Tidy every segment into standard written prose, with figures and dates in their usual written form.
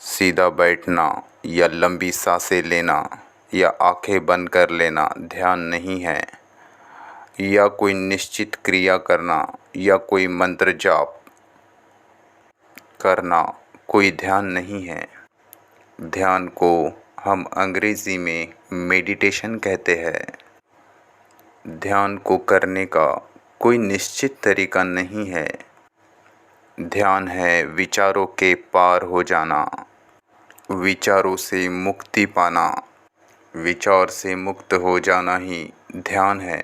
सीधा बैठना या लंबी सांसें लेना या आंखें बंद कर लेना ध्यान नहीं है। या कोई निश्चित क्रिया करना या कोई मंत्र जाप करना कोई ध्यान नहीं है। ध्यान को हम अंग्रेजी में मेडिटेशन कहते हैं। ध्यान को करने का कोई निश्चित तरीका नहीं है। ध्यान है विचारों के पार हो जाना, विचारों से मुक्ति पाना। विचार से मुक्त हो जाना ही ध्यान है।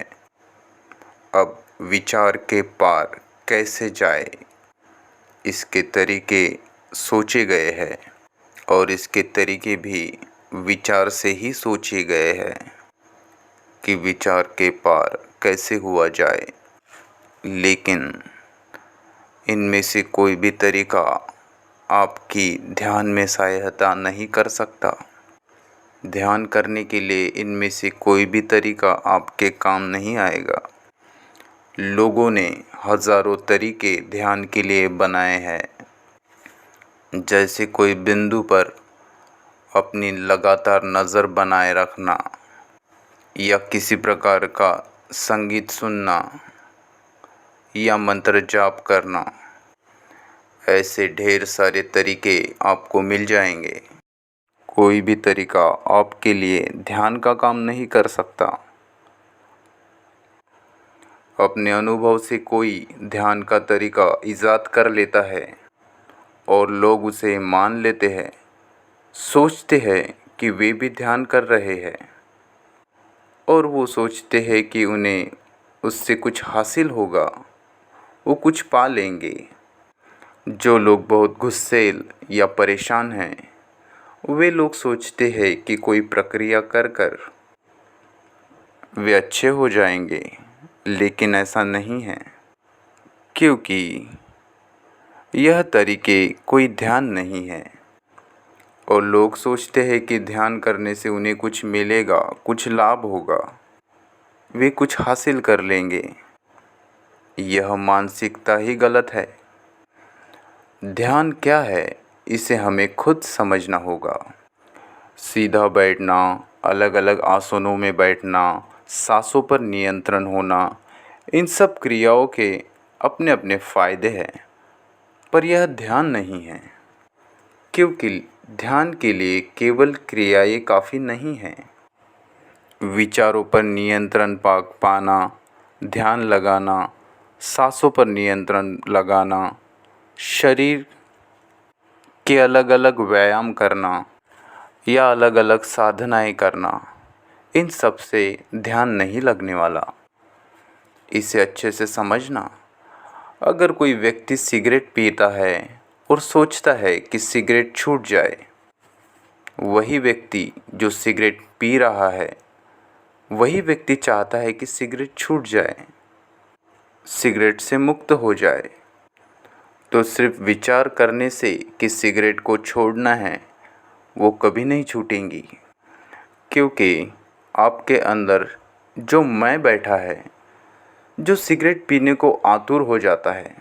अब विचार के पार कैसे जाए, इसके तरीके सोचे गए हैं और इसके तरीके भी विचार से ही सोचे गए हैं कि विचार के पार कैसे हुआ जाए। लेकिन इनमें से कोई भी तरीका आपकी ध्यान में सहायता नहीं कर सकता। ध्यान करने के लिए इनमें से कोई भी तरीका आपके काम नहीं आएगा। लोगों ने हज़ारों तरीके ध्यान के लिए बनाए हैं, जैसे कोई बिंदु पर अपनी लगातार नज़र बनाए रखना या किसी प्रकार का संगीत सुनना या मंत्र जाप करना। ऐसे ढेर सारे तरीके आपको मिल जाएंगे। कोई भी तरीका आपके लिए ध्यान का काम नहीं कर सकता। अपने अनुभव से कोई ध्यान का तरीका ईजाद कर लेता है और लोग उसे मान लेते हैं, सोचते हैं कि वे भी ध्यान कर रहे हैं और वो सोचते हैं कि उन्हें उससे कुछ हासिल होगा, वो कुछ पा लेंगे। जो लोग बहुत गुस्सैल या परेशान हैं, वे लोग सोचते हैं कि कोई प्रक्रिया कर कर वे अच्छे हो जाएंगे, लेकिन ऐसा नहीं है, क्योंकि यह तरीके कोई ध्यान नहीं है। और लोग सोचते हैं कि ध्यान करने से उन्हें कुछ मिलेगा, कुछ लाभ होगा, वे कुछ हासिल कर लेंगे। यह मानसिकता ही गलत है। ध्यान क्या है, इसे हमें खुद समझना होगा। सीधा बैठना, अलग अलग आसनों में बैठना, सांसों पर नियंत्रण होना, इन सब क्रियाओं के अपने अपने फ़ायदे हैं, पर यह ध्यान नहीं है। क्योंकि ध्यान के लिए केवल क्रियाएं काफ़ी नहीं हैं। विचारों पर नियंत्रण पाना, ध्यान लगाना, सांसों पर नियंत्रण लगाना, शरीर के अलग अलग व्यायाम करना या अलग अलग साधनाएं करना, इन सब से ध्यान नहीं लगने वाला। इसे अच्छे से समझना। अगर कोई व्यक्ति सिगरेट पीता है और सोचता है कि सिगरेट छूट जाए, वही व्यक्ति जो सिगरेट पी रहा है, वही व्यक्ति चाहता है कि सिगरेट छूट जाए, सिगरेट से मुक्त हो जाए। तो सिर्फ विचार करने से कि सिगरेट को छोड़ना है, वो कभी नहीं छूटेंगी। क्योंकि आपके अंदर जो मैं बैठा है, जो सिगरेट पीने को आतुर हो जाता है,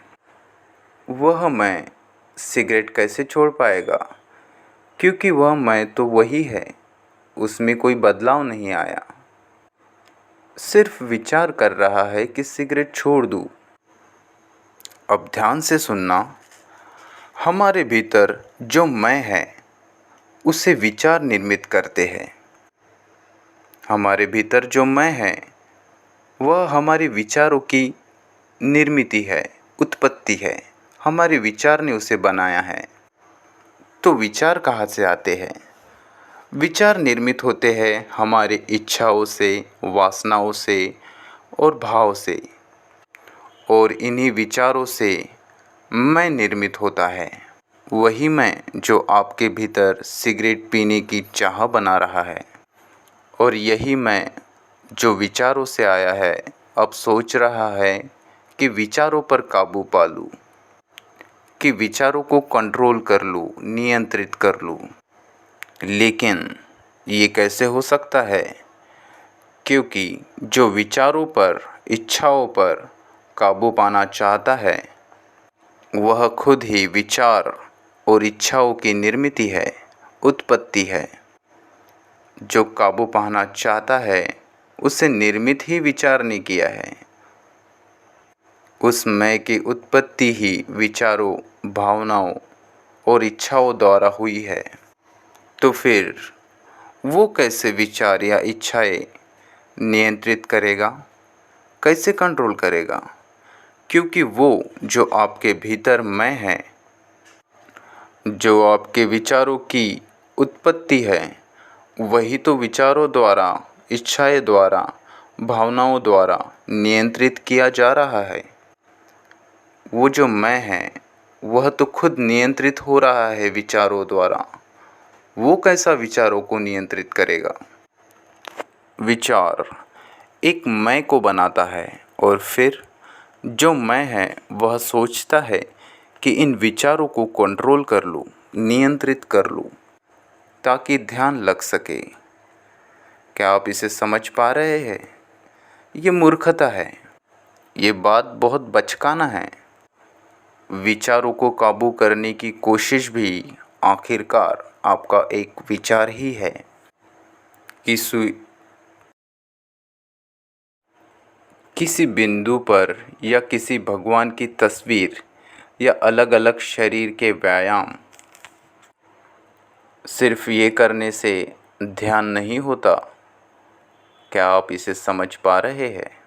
वह मैं सिगरेट कैसे छोड़ पाएगा? क्योंकि वह मैं तो वही है, उसमें कोई बदलाव नहीं आया। सिर्फ विचार कर रहा है कि सिगरेट छोड़ दूँ। अब ध्यान से सुनना। हमारे भीतर जो मैं है, उसे विचार निर्मित करते हैं। हमारे भीतर जो मैं है, वह हमारे विचारों की निर्मिति है, उत्पत्ति है। हमारे विचार ने उसे बनाया है। तो विचार कहाँ से आते हैं? विचार निर्मित होते हैं हमारे इच्छाओं से, वासनाओं से और भाव से। और इन्हीं विचारों से मैं निर्मित होता है। वही मैं जो आपके भीतर सिगरेट पीने की चाह बना रहा है। और यही मैं जो विचारों से आया है, अब सोच रहा है कि विचारों पर काबू पा लूँ, कि विचारों को कंट्रोल कर लूँ, नियंत्रित कर लूँ। लेकिन ये कैसे हो सकता है? क्योंकि जो विचारों पर, इच्छाओं पर काबू पाना चाहता है, वह खुद ही विचार और इच्छाओं की निर्मिति है, उत्पत्ति है। जो काबू पाना चाहता है उसे निर्मित ही विचार ने किया है। उस मैं की उत्पत्ति ही विचारों, भावनाओं और इच्छाओं द्वारा हुई है। तो फिर वो कैसे विचार या इच्छाएं नियंत्रित करेगा, कैसे कंट्रोल करेगा? क्योंकि वो जो आपके भीतर मैं है, जो आपके विचारों की उत्पत्ति है, वही तो विचारों द्वारा, इच्छाएं द्वारा, भावनाओं द्वारा नियंत्रित किया जा रहा है। वो जो मैं है वह तो खुद नियंत्रित हो रहा है विचारों द्वारा। वो कैसा विचारों को नियंत्रित करेगा? विचार एक मैं को बनाता है और फिर जो मैं है वह सोचता है कि इन विचारों को कंट्रोल कर लूँ, नियंत्रित कर लूँ, ताकि ध्यान लग सके। क्या आप इसे समझ पा रहे हैं? ये मूर्खता है। ये बात बहुत बचकाना है। विचारों को काबू करने की कोशिश भी आखिरकार आपका एक विचार ही है। किसी बिंदु पर या किसी भगवान की तस्वीर या अलग अलग शरीर के व्यायाम सिर्फ ये करने से ध्यान नहीं होता। क्या आप इसे समझ पा रहे हैं?